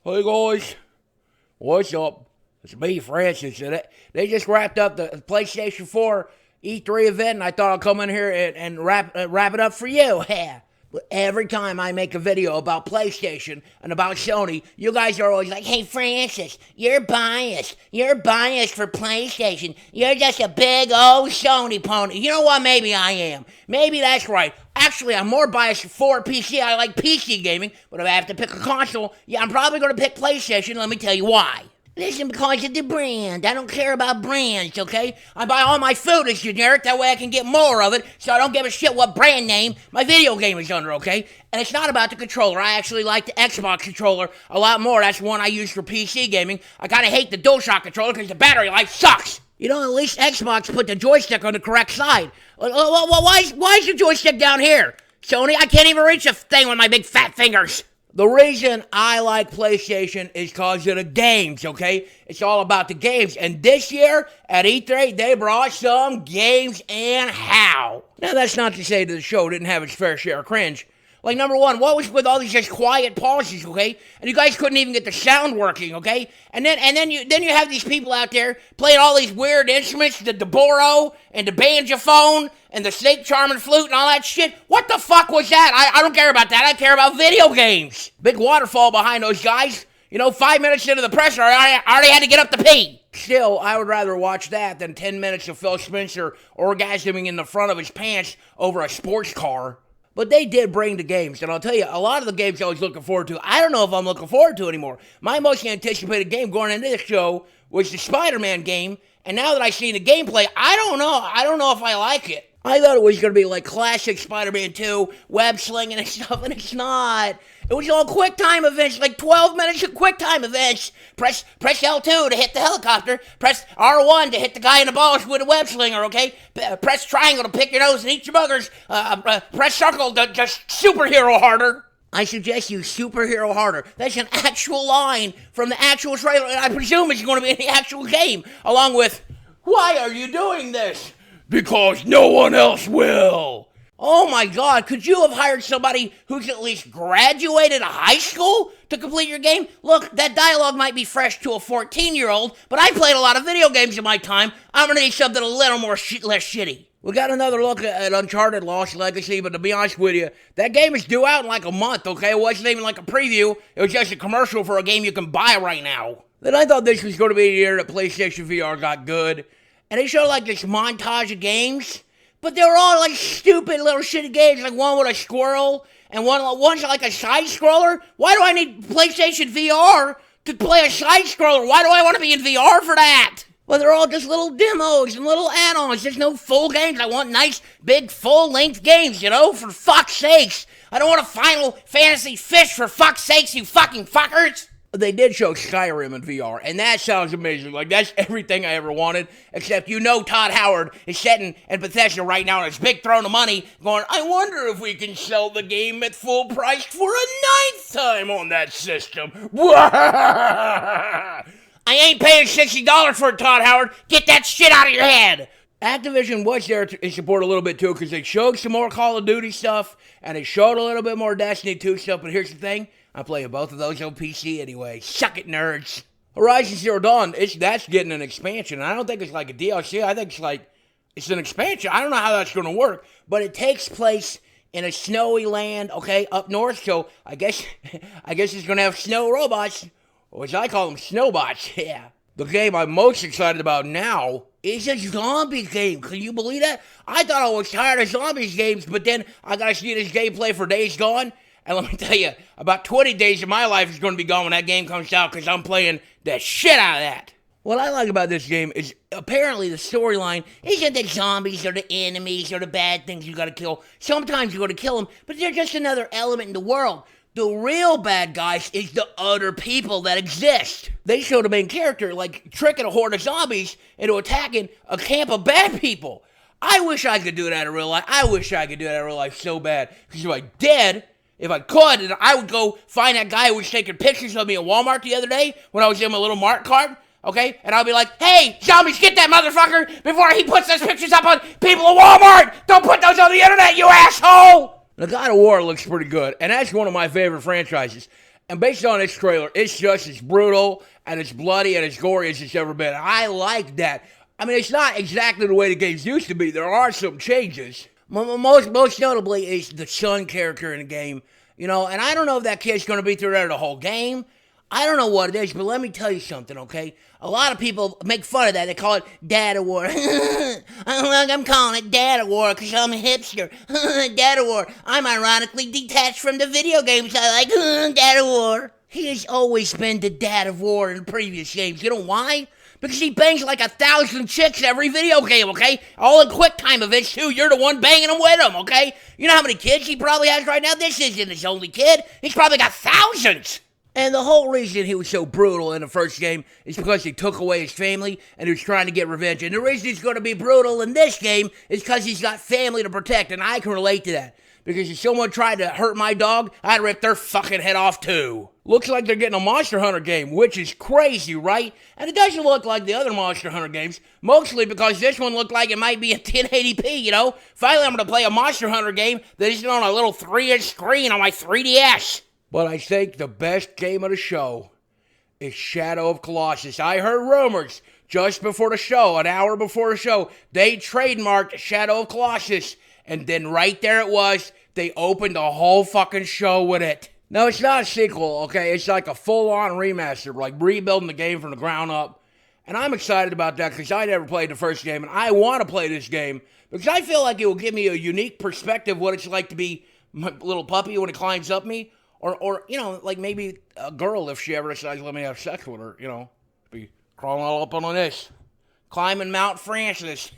Hey guys, what's up? It's me, Francis. And they just wrapped up the PlayStation 4 E3 event, and I thought I'd come in here and wrap it up for you. Yeah. But every time I make a video about PlayStation and about Sony, you guys are always like, hey, Francis, you're biased. You're biased for PlayStation. You're just a big old Sony pony. You know what? Maybe I am. Maybe that's right. Actually, I'm more biased for PC. I like PC gaming, but if I have to pick a console, yeah, I'm probably going to pick PlayStation. Let me tell you why. Listen, because of the brand. I don't care about brands, okay? I buy all my food as generic, that way I can get more of it, so I don't give a shit what brand name my video game is under, okay? And it's not about the controller. I actually like the Xbox controller a lot more. That's the one I use for PC gaming. I kind of hate the DualShock controller because the battery life sucks. You know, at least Xbox put the joystick on the correct side. Why is the joystick down here? Sony, I can't even reach a thing with my big fat fingers. The reason I like PlayStation is because of the games, okay? It's all about the games. And this year at E3, they brought some games and how. Now, that's not to say that the show didn't have its fair share of cringe. Like, number one, what was with all these just quiet pauses, okay? And you guys couldn't even get the sound working, okay? And then you have these people out there playing all these weird instruments, the Deboro and the banjophone and the snake charming flute and all that shit. What the fuck was that? I don't care about that. I care about video games. Big waterfall behind those guys. You know, 5 minutes into the press, I already had to get up to pee. Still, I would rather watch that than 10 minutes of Phil Spencer orgasming in the front of his pants over a sports car. But they did bring the games, and I'll tell you, a lot of the games I was looking forward to, I don't know if I'm looking forward to anymore. My most anticipated game going into this show was the Spider-Man game, and now that I've seen the gameplay, I don't know if I like it. I thought it was going to be like classic Spider-Man 2, web slinging and stuff, and it's not. It was all quick time events, like 12 minutes of quick time events. Press L2 to hit the helicopter. Press R1 to hit the guy in the balls with a web slinger, okay? Press triangle to pick your nose and eat your buggers. Press circle to just superhero harder. I suggest you superhero harder. That's an actual line from the actual trailer, and I presume it's going to be in the actual game, along with, why are you doing this? Because no one else will. Oh my God, could you have hired somebody who's at least graduated high school to complete your game? Look, that dialogue might be fresh to a 14-year-old, but I played a lot of video games in my time. I'm gonna need something a little more less shitty. We got another look at Uncharted Lost Legacy, but to be honest with you, that game is due out in like a month, okay? It wasn't even like a preview. It was just a commercial for a game you can buy right now. Then I thought this was going to be the year that PlayStation VR got good. And they showed like this montage of games, but they were all like stupid little shitty games, like one with a squirrel, and one's like a side-scroller. Why do I need PlayStation VR to play a side-scroller? Why do I want to be in VR for that? Well, they're all just little demos and little add-ons. There's no full games. I want nice, big, full-length games, you know, for fuck's sakes. I don't want a Final Fantasy fish, for fuck's sakes, you fucking fuckers. They did show Skyrim in VR, and that sounds amazing. Like, that's everything I ever wanted, except you know Todd Howard is sitting in Bethesda right now on his big throne of money going, I wonder if we can sell the game at full price for a ninth time on that system. I ain't paying $60 for it, Todd Howard. Get that shit out of your head. Activision was there to support a little bit too, because they showed some more Call of Duty stuff, and they showed a little bit more Destiny 2 stuff, but here's the thing. I'm playing both of those on PC anyway. Suck it, nerds. Horizon Zero Dawn, that's getting an expansion. I don't think it's like a DLC. I think it's an expansion. I don't know how that's going to work, but it takes place in a snowy land, okay, up north. So I guess it's going to have snow robots, or as I call them, snowbots. Yeah. The game I'm most excited about now is a zombie game. Can you believe that? I thought I was tired of zombies games, but then I got to see this gameplay for Days Gone. And let me tell you, about 20 days of my life is going to be gone when that game comes out, because I'm playing the shit out of that. What I like about this game is apparently the storyline isn't that zombies are the enemies or the bad things you gotta kill. Sometimes you gotta kill them, but they're just another element in the world. The real bad guys is the other people that exist. They show the main character like tricking a horde of zombies into attacking a camp of bad people. I wish I could do that in real life. I wish I could do that in real life so bad. Because if I could, then I would go find that guy who was taking pictures of me at Walmart the other day when I was in my little Mart cart, okay? And I'll be like, hey, zombies, get that motherfucker before he puts those pictures up on people at Walmart! Don't put those on the internet, you asshole! The God of War looks pretty good, and that's one of my favorite franchises. And based on this trailer, it's just as brutal and as bloody and as gory as it's ever been. I like that. I mean, it's not exactly the way the games used to be. There are some changes. Most notably is the son character in the game. You know, and I don't know if that kid's going to be through there the whole game. I don't know what it is, but let me tell you something, okay? A lot of people make fun of that. They call it Dad Award. I'm calling it Dad Award because I'm a hipster. Dad Award. I'm ironically detached from the video games I like. Dad Award. He has always been the Dad of War in previous games. You know why? Because he bangs like 1,000 chicks every video game, okay? All in quick time events, too. You're the one banging them with him, okay? You know how many kids he probably has right now? This isn't his only kid. He's probably got thousands. And the whole reason he was so brutal in the first game is because he took away his family and he was trying to get revenge. And the reason he's going to be brutal in this game is because he's got family to protect. And I can relate to that. Because if someone tried to hurt my dog, I'd rip their fucking head off too. Looks like they're getting a Monster Hunter game, which is crazy, right? And it doesn't look like the other Monster Hunter games, mostly because this one looked like it might be in 1080p, you know? Finally, I'm going to play a Monster Hunter game that isn't on a little 3-inch screen on my 3DS. But I think the best game of the show is Shadow of Colossus. I heard rumors just before the show, an hour before the show, they trademarked Shadow of Colossus. And then right there it was, they opened the whole fucking show with it. No, it's not a sequel, okay? It's like a full-on remaster, like rebuilding the game from the ground up. And I'm excited about that because I never played the first game, and I want to play this game because I feel like it will give me a unique perspective of what it's like to be my little puppy when it climbs up me. Or you know, like maybe a girl if she ever decides to let me have sex with her, you know, be crawling all up on this, climbing Mount Francis.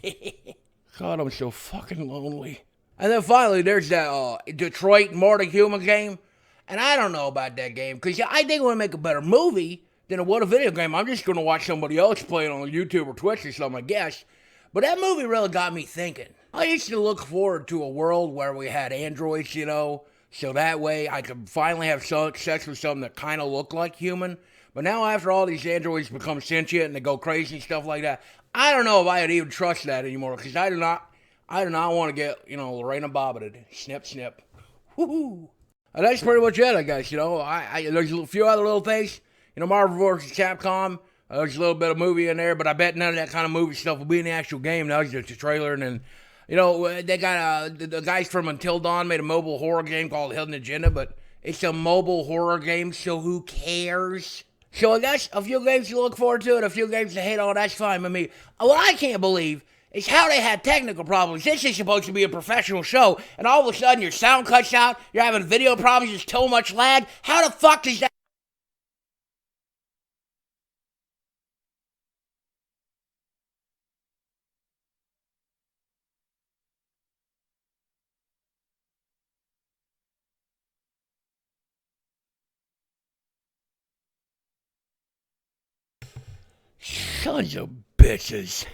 God, I'm so fucking lonely. And then finally, there's that Detroit More Than Human game. And I don't know about that game, because I think it would make a better movie than it would a video game. I'm just going to watch somebody else play it on YouTube or Twitch or something, I guess. But that movie really got me thinking. I used to look forward to a world where we had androids, you know, so that way I could finally have sex with something that kind of looked like human. But now after all these androids become sentient and they go crazy and stuff like that, I don't know if I would even trust that anymore, because I do not want to get, you know, Lorena Bobbited. Snip, snip. Woohoo! And that's pretty much it, I guess, you know. There's a few other little things. You know, Marvel vs. Capcom, there's a little bit of movie in there, but I bet none of that kind of movie stuff will be in the actual game. That was just a trailer, and then, you know, they got, the guys from Until Dawn made a mobile horror game called Hidden Agenda, but it's a mobile horror game, so who cares? So I guess a few games to look forward to and a few games to hate on, that's fine with me. What I can't believe is how they had technical problems. This is supposed to be a professional show, and all of a sudden your sound cuts out, you're having video problems, there's too much lag. How the fuck does that? Sons of bitches.